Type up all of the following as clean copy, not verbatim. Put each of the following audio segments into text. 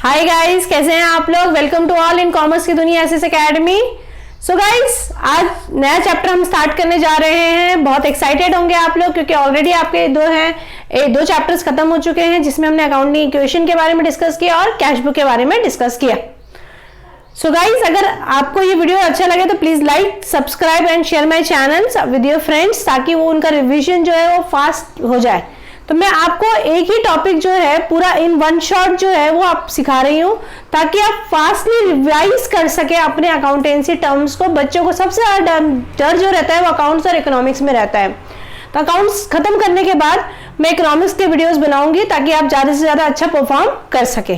Hi guys, कैसे हैं आप लोग। Welcome to all in commerce की दुनिया एसएस एकेडमी। सो गाइस, आज नया चैप्टर हम स्टार्ट करने जा रहे हैं। बहुत एक्साइटेड होंगे आप लोग क्योंकि ऑलरेडी आपके दो चैप्टर्स खत्म हो चुके हैं जिसमें हमने अकाउंटिंग इक्वेशन के बारे में डिस्कस किया और कैश बुक के बारे में डिस्कस किया। सो गाइस, अगर आपको ये वीडियो अच्छा लगे तो please like, subscribe and share my channels with your friends ताकि वो उनका रिविजन जो है वो फास्ट हो जाए। तो मैं आपको एक ही टॉपिक जो है पूरा इन वन शॉट जो है वो आप सिखा रही हूँ ताकि आप फास्टली रिवाइज कर सके अपने अकाउंटेंसी टर्म्स को। बच्चों को सबसे ज्यादा डर जो रहता है वो अकाउंट्स और इकोनॉमिक्स में रहता है। तो अकाउंट्स खत्म करने के बाद मैं इकोनॉमिक्स के वीडियोस बनाऊंगी ताकि आप ज्यादा से ज्यादा अच्छा परफॉर्म कर सके।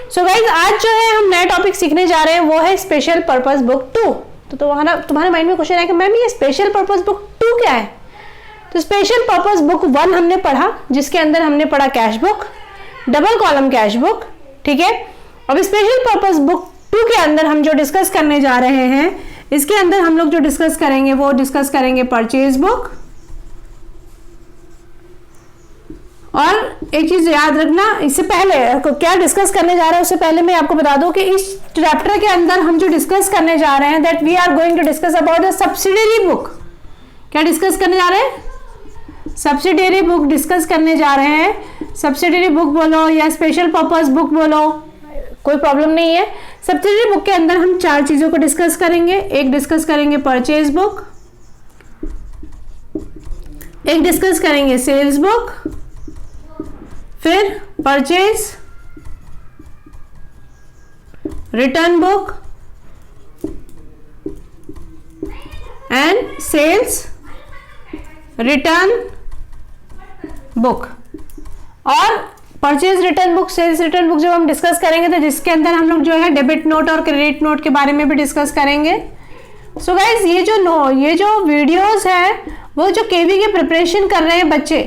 सो गाइज, आज जो है हम नया टॉपिक सीखने जा रहे हैं वो है स्पेशल पर्पस बुक 2। तो तुम्हारे माइंड में क्वेश्चन है कि मैम ये स्पेशल पर्पस बुक 2 क्या है। तो स्पेशल पर्पस बुक 1 हमने पढ़ा जिसके अंदर हमने पढ़ा cash book, double column cash book, ठीक है। अब स्पेशल पर्पस बुक 2 के अंदर हम जो डिस्कस करने जा रहे हैं, इसके अंदर हम लोग जो डिस्कस करेंगे वो डिस्कस करेंगे परचेज बुक। और एक चीज याद रखना, इससे पहले क्या डिस्कस करने जा रहे हैं उससे पहले मैं आपको बता दूं कि इस चैप्टर के अंदर हम जो डिस्कस करने जा रहे हैं that we are going to discuss about the subsidiary book. क्या डिस्कस करने जा रहे हैं? सब्सिडियरी बुक डिस्कस करने जा रहे हैं। सब्सिडियरी बुक बोलो या स्पेशल पर्पस बुक बोलो, कोई प्रॉब्लम नहीं है। सब्सिडियरी बुक के अंदर हम 4 चीजों को डिस्कस करेंगे। एक डिस्कस करेंगे परचेज बुक, एक डिस्कस करेंगे सेल्स बुक, फिर purchase return book and sales return book. और purchase return book, sales return book जब हम डिस्कस करेंगे तो जिसके अंदर हम लोग जो है डेबिट नोट और क्रेडिट नोट के बारे में भी डिस्कस करेंगे। सो गाइज, ये जो वीडियोस है वो जो केवी की प्रिपरेशन कर रहे हैं बच्चे,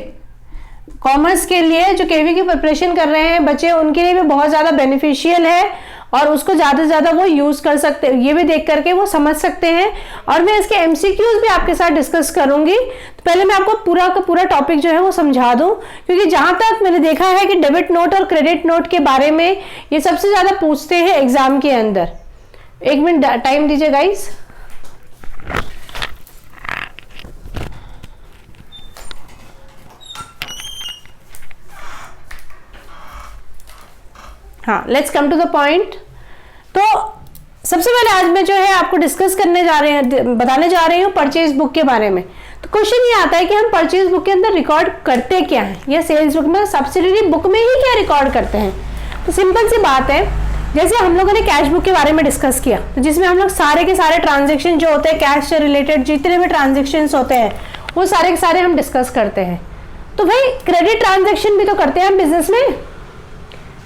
कॉमर्स के लिए जो केवी की प्रिपरेशन कर रहे हैं बच्चे, उनके लिए भी बहुत ज़्यादा बेनिफिशियल है और उसको ज़्यादा से ज़्यादा वो यूज़ कर सकते हैं। ये भी देख करके वो समझ सकते हैं। और मैं इसके एमसीक्यूज भी आपके साथ डिस्कस करूंगी। तो पहले मैं आपको पूरा का पूरा टॉपिक जो है वो समझा दूं, क्योंकि जहां तक मैंने देखा है कि डेबिट नोट और क्रेडिट नोट के बारे में ये सबसे ज़्यादा पूछते हैं एग्जाम के अंदर। 1 मिनट टाइम दीजिए गाइस। हाँ, let's come to the point. तो सबसे पहले आज मैं जो है आपको डिस्कस करने जा रहे हैं, बताने जा रही हूँ परचेज बुक के बारे में। तो क्वेश्चन ये आता है कि हम परचेज बुक के अंदर रिकॉर्ड करते क्या हैं, या सेल्स बुक में, सब्सिडियरी बुक में ही क्या रिकॉर्ड करते हैं। तो सिंपल सी बात है, जैसे हम लोगों ने कैश बुक के बारे में डिस्कस किया तो जिसमें हम लोग सारे के सारे ट्रांजेक्शन जो होते हैं कैश से रिलेटेड जितने भी ट्रांजेक्शन होते हैं वो सारे के सारे हम डिस्कस करते हैं। तो भाई क्रेडिट ट्रांजेक्शन भी तो करते हैं हम बिजनेस में,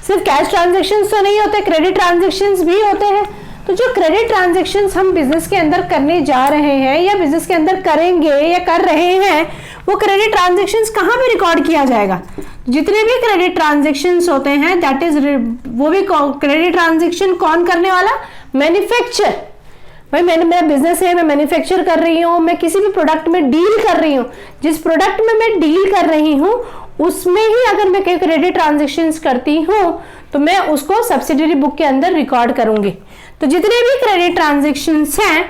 सिर्फ कैश ट्रांजैक्शंस तो नहीं होते, क्रेडिट ट्रांजैक्शंस भी होते हैं। तो जो क्रेडिट ट्रांजैक्शंस हम बिजनेस के अंदर करने जा रहे हैं या बिजनेस के अंदर करेंगे या कर रहे हैं, वो क्रेडिट ट्रांजैक्शंस कहाँ पे रिकॉर्ड किया जाएगा। जितने भी क्रेडिट ट्रांजैक्शंस होते हैं दैट इज, वो भी क्रेडिट ट्रांजैक्शन कौन करने वाला? मैन्युफैक्चर। भाई मेरा बिजनेस है, मैं मैन्युफैक्चर कर रही हूँ, मैं किसी भी प्रोडक्ट में डील कर रही हूँ, जिस प्रोडक्ट में मैं डील कर रही हूँ उसमें ही अगर मैं क्रेडिट ट्रांजैक्शंस करती हूँ तो मैं उसको सब्सिडियरी बुक के अंदर रिकॉर्ड करूंगी। तो जितने भी क्रेडिट ट्रांजैक्शंस हैं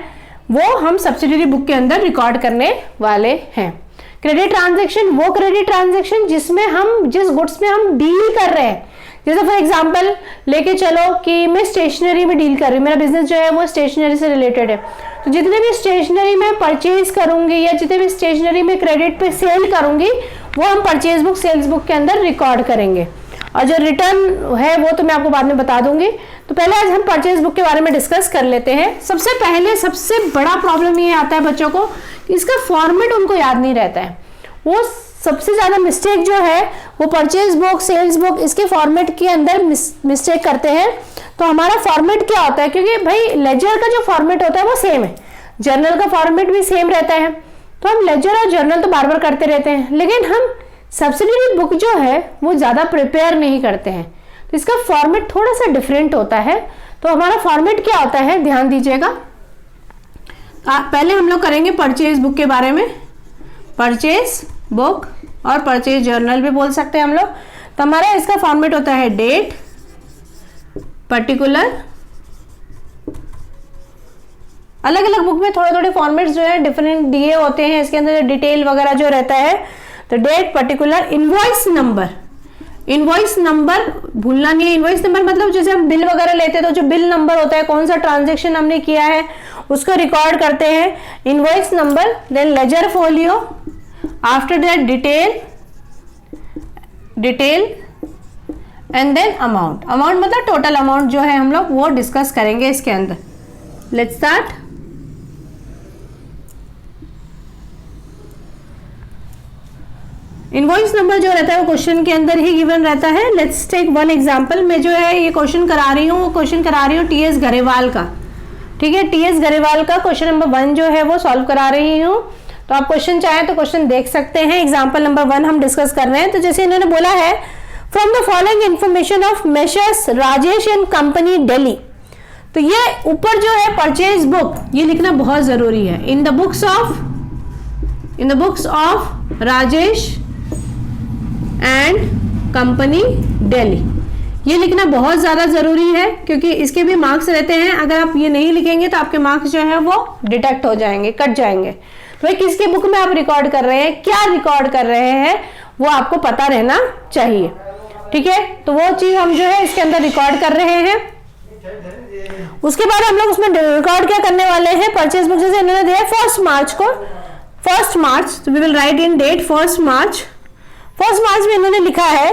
वो हम सब्सिडियरी बुक के अंदर रिकॉर्ड करने वाले हैं। क्रेडिट ट्रांजैक्शन वो क्रेडिट ट्रांजैक्शन जिसमें हम जिस गुड्स में हम डील कर रहे हैं, जैसे फॉर एग्जांपल लेके चलो कि मैं स्टेशनरी में डील कर रही हूँ, मेरा बिजनेस जो है वो स्टेशनरी से रिलेटेड है। तो जितने भी स्टेशनरी में परचेज करूंगी या जितने भी स्टेशनरी में क्रेडिट पे सेल करूंगी वो हम परचेज बुक, सेल्स बुक के अंदर रिकॉर्ड करेंगे। और जो रिटर्न है वो तो मैं आपको बाद में बता दूंगी। तो पहले आज हम परचेज बुक के बारे में डिस्कस कर लेते हैं। सबसे पहले सबसे बड़ा प्रॉब्लम ये आता है बच्चों को, इसका फॉर्मेट उनको याद नहीं रहता है। वो सबसे ज्यादा मिस्टेक जो है वो परचेज बुक, सेल्स बुक, इसके फॉर्मेट के अंदर मिस्टेक करते हैं। तो हमारा फॉर्मेट क्या होता है, क्योंकि भाई लेजर का जो फॉर्मेट होता है वो सेम है, जर्नल का फॉर्मेट भी सेम रहता है, तो हम लेजर और जर्नल तो बार बार करते रहते हैं, लेकिन हम सब्सिडियरी बुक जो है वो ज्यादा प्रिपेयर नहीं करते हैं। तो इसका फॉर्मेट थोड़ा सा डिफरेंट होता है। तो हमारा फॉर्मेट क्या होता है, ध्यान दीजिएगा। पहले हम लोग करेंगे परचेज बुक के बारे में, परचेज बुक और परचेज जर्नल भी बोल सकते हैं हम लोग। तो हमारा इसका फॉर्मेट होता है डेट, पर्टिकुलर, अलग अलग बुक में थोड़े थोड़े फॉर्मेट्स जो है डिफरेंट दिए होते हैं, इसके अंदर डिटेल वगैरह जो रहता है। तो date, particular, invoice number, invoice number भूलना नहीं है। इनवॉइस नंबर मतलब जैसे हम बिल वगैरह लेते हैं तो जो बिल नंबर होता है, कौन सा ट्रांजेक्शन हमने किया है उसको रिकॉर्ड करते हैं, invoice number. Then ledger folio, after that detail, detail and then amount. Amount मतलब टोटल अमाउंट जो है हम लोग वो डिस्कस करेंगे इसके अंदर। Let's start. इनवॉइस नंबर जो रहता है वो क्वेश्चन के अंदर ही गिवन रहता है। Let's take one example. मैं जो है ये क्वेश्चन करा रही हूँ, वो क्वेश्चन करा रही हूँ टीएस गरेवाल का, ठीक है। टीएस गरेवाल का क्वेश्चन नंबर 1 जो है वो सॉल्व करा रही हूँ। तो आप क्वेश्चन चाहें तो क्वेश्चन देख सकते हैं। एग्जाम्पल नंबर 1 हम डिस्कस कर रहे हैं। तो जैसे इन्होंने बोला है, from the following information of messrs Rajesh and company Delhi. तो ये ऊपर जो है परचेज बुक, ये लिखना बहुत जरूरी है। In the books of Rajesh and company Delhi, ये लिखना बहुत ज्यादा जरूरी है क्योंकि इसके भी मार्क्स रहते हैं। अगर आप ये नहीं लिखेंगे तो आपके मार्क्स जो है वो डिडक्ट हो जाएंगे, कट जाएंगे। तो किसके बुक में आप रिकॉर्ड कर रहे हैं, क्या रिकॉर्ड कर रहे हैं, वो आपको पता रहना चाहिए, ठीक है। तो वो चीज हम जो है इसके अंदर रिकॉर्ड कर रहे हैं। उसके बाद हम लोग उसमें रिकॉर्ड क्या करने वाले हैं, परचेज बुक जैसे इन्होंने दिया 1 मार्च को, 1 मार्च, तो we will write in date 1 March. 1 March में इन्होंने लिखा है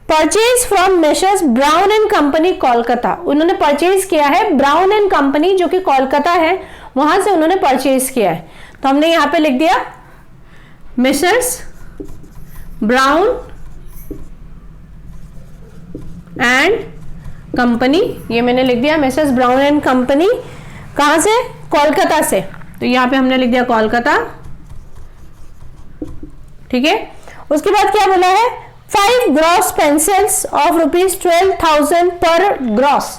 purchase from messrs Brown and company Kolkata. उन्होंने परचेज किया है ब्राउन एंड कंपनी जो कि कोलकाता है, वहां से उन्होंने परचेज किया है। तो हमने यहां पे लिख दिया मेसर्स ब्राउन एंड कंपनी, ये मैंने लिख दिया मेसर्स ब्राउन एंड कंपनी, कहां से, कोलकाता से। तो यहां पे हमने लिख दिया कोलकाता, ठीक है। उसके बाद क्या बोला है, 5 ग्रॉस पेंसिल्स ऑफ ₹12,000 पर ग्रॉस,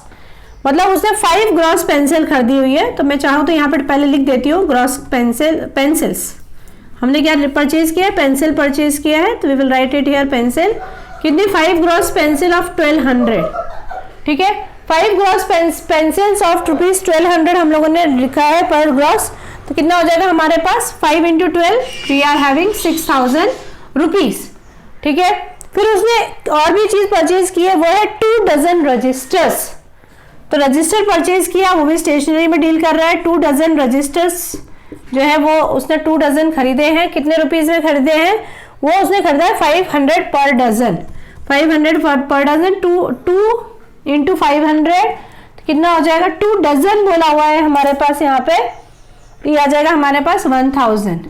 मतलब उसने 5 ग्रॉस पेंसिल खरीदी हुई है। तो मैं चाहूँ तो यहाँ पर पहले लिख देती हूँ ग्रॉस पेंसिल्स। हमने क्या परचेज किया है, पेंसिल परचेज किया है। तो we will write it here pencil, कितनी, 5 ग्रॉस पेंसिल ऑफ 1200, ठीक है। 5 ग्रॉस पेंसिल्स ऑफ ₹1200 हम लोगों ने लिखा है पर ग्रॉस। तो कितना हो जाएगा हमारे पास, 5 × 12 वी आर हैविंग 6000 रुपीज, ठीक है। फिर उसने और भी चीज परचेज की है, वो है 2 डजन रजिस्टर्स। तो रजिस्टर परचेज किया, वो भी स्टेशनरी में डील कर रहा है। 2 डजन रजिस्टर्स जो है वो उसने 2 डजन खरीदे हैं। कितने रुपीज में खरीदे हैं, वो उसने खरीदा है 500 पर डजन, 500 पर डजन। 2 × 500 तो कितना हो जाएगा, 2 डजन बोला हुआ है हमारे पास यहाँ पे, ये आ जाएगा हमारे पास 1000।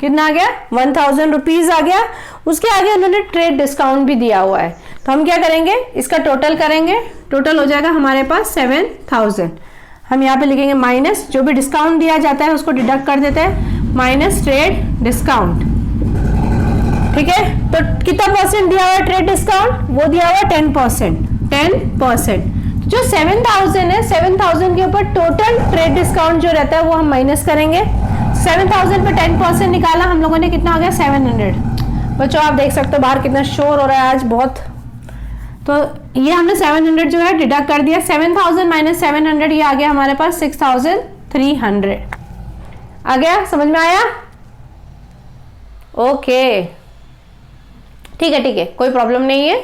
कितना आ गया, 1000 रुपीज आ गया। उसके आगे उन्होंने ट्रेड डिस्काउंट भी दिया हुआ है। तो हम क्या करेंगे, इसका टोटल करेंगे, टोटल हो जाएगा हमारे पास 7000। हम यहाँ पे लिखेंगे माइनस, जो भी डिस्काउंट दिया जाता है उसको डिडक्ट कर देते हैं, माइनस ट्रेड डिस्काउंट, ठीक है। तो कितना परसेंट दिया हुआ है ट्रेड डिस्काउंट, वो दिया हुआ है 10%। जो 7000 है, 7000 के ऊपर टोटल ट्रेड डिस्काउंट जो रहता है वो हम माइनस करेंगे। 7000 पे 10% निकाला हम लोगों ने, कितना आ गया, 700। बच्चों आप देख सकते हो बाहर कितना शोर हो रहा है आज बहुत। तो ये हमने 700 जो है डिडक्ट कर दिया। 7000 माइनस 700 ये आ गया हमारे पास 6300। आ गया, समझ में आया, ओके, ठीक है, कोई प्रॉब्लम नहीं है।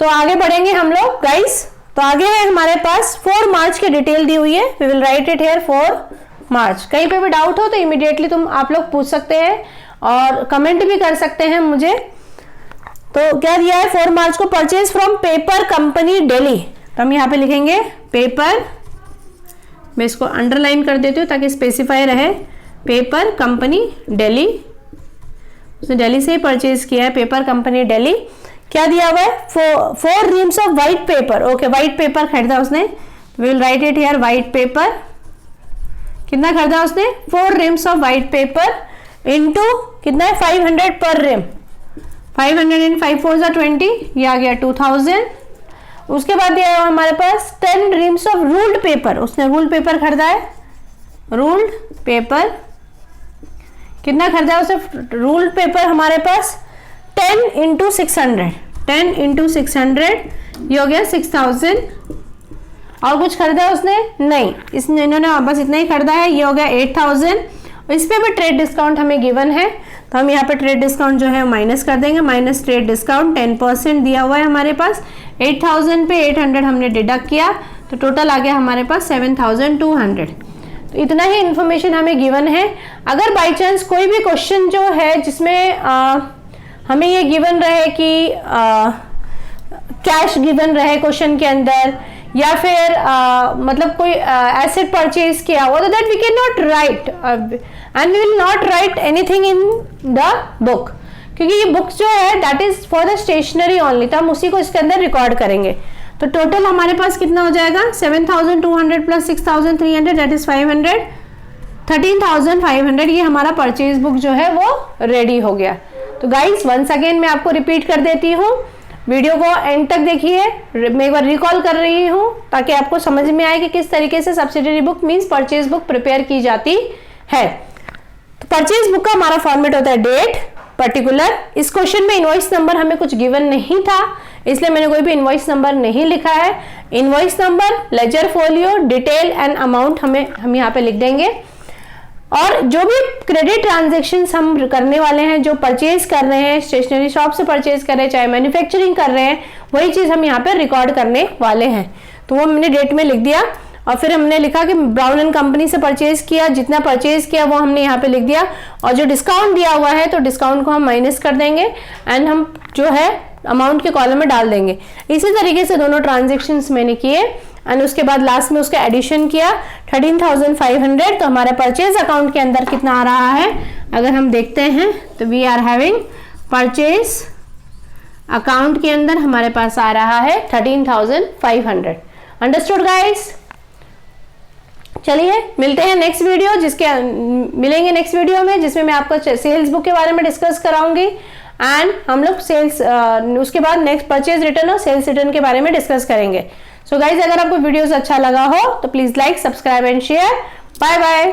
तो आगे बढ़ेंगे हम लोग गाइस। तो आगे है हमारे पास 4 मार्च की डिटेल दी हुई है, we will write it here 4 March. कहीं पे भी डाउट हो तो इमीडिएटली तुम आप लोग पूछ सकते हैं और कमेंट भी कर सकते हैं मुझे। तो क्या दिया है, 4 मार्च को purchase from paper company Delhi. तो हम यहाँ पे लिखेंगे पेपर, मैं इसको अंडरलाइन कर देती हूँ ताकि स्पेसिफाई रहे, पेपर कंपनी दिल्ली, उसने दिल्ली से ही परचेज किया है, पेपर कंपनी दिल्ली। क्या दिया हुआ है, 4 reams of white paper, okay, white paper खरीदा उसने, we will write it here white paper. कितना खरीदा उसने, 4 reams of white paper into कितना है, 500 पर रिम, 500 इन 5 4 जा 20, ये आ गया 2000। उसके बाद दिया हुआ हमारे पास 10 रीम्स ऑफ रूल्ड पेपर, उसने रूल्ड पेपर खरीदा है, रूल्ड पेपर। कितना खरीदा है उसने रूल्ड पेपर हमारे पास, 10 × 600, 10 × 600 ये हो गया 6000 और कुछ खरीदा है उसने? नहीं, इसने इन्होंने बस इतना ही खरीदा है। ये हो गया 8000। इस पे भी ट्रेड डिस्काउंट हमें गिवन है, तो हम यहाँ पे ट्रेड डिस्काउंट जो है माइनस कर देंगे। माइनस ट्रेड डिस्काउंट 10% दिया हुआ है हमारे पास। 8000 पे 800 हमने डिडक्ट किया, तो टोटल आ गया हमारे पास 7200। तो इतना ही इन्फॉर्मेशन हमें गिवन है। अगर बाई चांस कोई भी क्वेश्चन जो है जिसमें हमें ये गिवन रहे कि कैश गिवन रहे क्वेश्चन के अंदर, या फिर मतलब कोई एसेट परचेज किया हुआ, तो that we can not write and we will not write anything in the book, क्योंकि ये बुक जो है that is for the stationery only, तो हम उसी को इसके अंदर रिकॉर्ड करेंगे। तो टोटल हमारे पास कितना हो जाएगा? 7200 प्लस 6300 दैट इज 500, 13500। ये हमारा परचेज बुक जो है वो रेडी हो गया। तो गाइस वंस अगेन मैं आपको रिपीट कर देती हूँ, वीडियो को एंड तक देखिए। मैं एक बार रिकॉल कर रही हूँ ताकि आपको समझ में आए कि किस तरीके से subsidiary book means purchase book prepare की जाती है। तो परचेज बुक का हमारा फॉर्मेट होता है डेट, पर्टिकुलर। इस क्वेश्चन में इनवॉइस नंबर हमें कुछ गिवन नहीं था, इसलिए मैंने कोई भी इनवॉइस नंबर नहीं लिखा है। Invoice number, ledger folio, detail and amount हम यहाँ पे लिख देंगे। और जो भी क्रेडिट ट्रांजैक्शंस हम करने वाले हैं, जो परचेज कर रहे हैं, स्टेशनरी शॉप से परचेज कर रहे हैं, चाहे मैन्युफैक्चरिंग कर रहे हैं, वही चीज हम यहाँ पे रिकॉर्ड करने वाले हैं। तो वो हमने डेट में लिख दिया, और फिर हमने लिखा कि ब्राउन एंड कंपनी से परचेज किया, जितना परचेज किया वो हमने यहाँ पे लिख दिया। और जो डिस्काउंट दिया हुआ है तो डिस्काउंट को हम माइनस कर देंगे एंड हम जो है अमाउंट के कॉलम में डाल देंगे। इसी तरीके से दोनों ट्रांजेक्शन्स मैंने किए एंड उसके बाद लास्ट में उसका एडिशन किया 13500। तो हमारे परचेज अकाउंट के अंदर कितना आ रहा है अगर हम देखते हैं, तो we are having purchase account के अंदर हमारे पास आ रहा है 13500। Understood guys? चलिए मिलते हैं नेक्स्ट वीडियो, मिलेंगे नेक्स्ट वीडियो में, जिसमें मैं आपको सेल्स बुक के बारे में डिस्कस कराऊंगी एंड हम लोग सेल्स उसके बाद नेक्स्ट परचेज रिटर्न और सेल्स रिटर्न के बारे में डिस्कस करेंगे। सो गाइज अगर आपको वीडियोस अच्छा लगा हो तो please like, subscribe and share. Bye bye.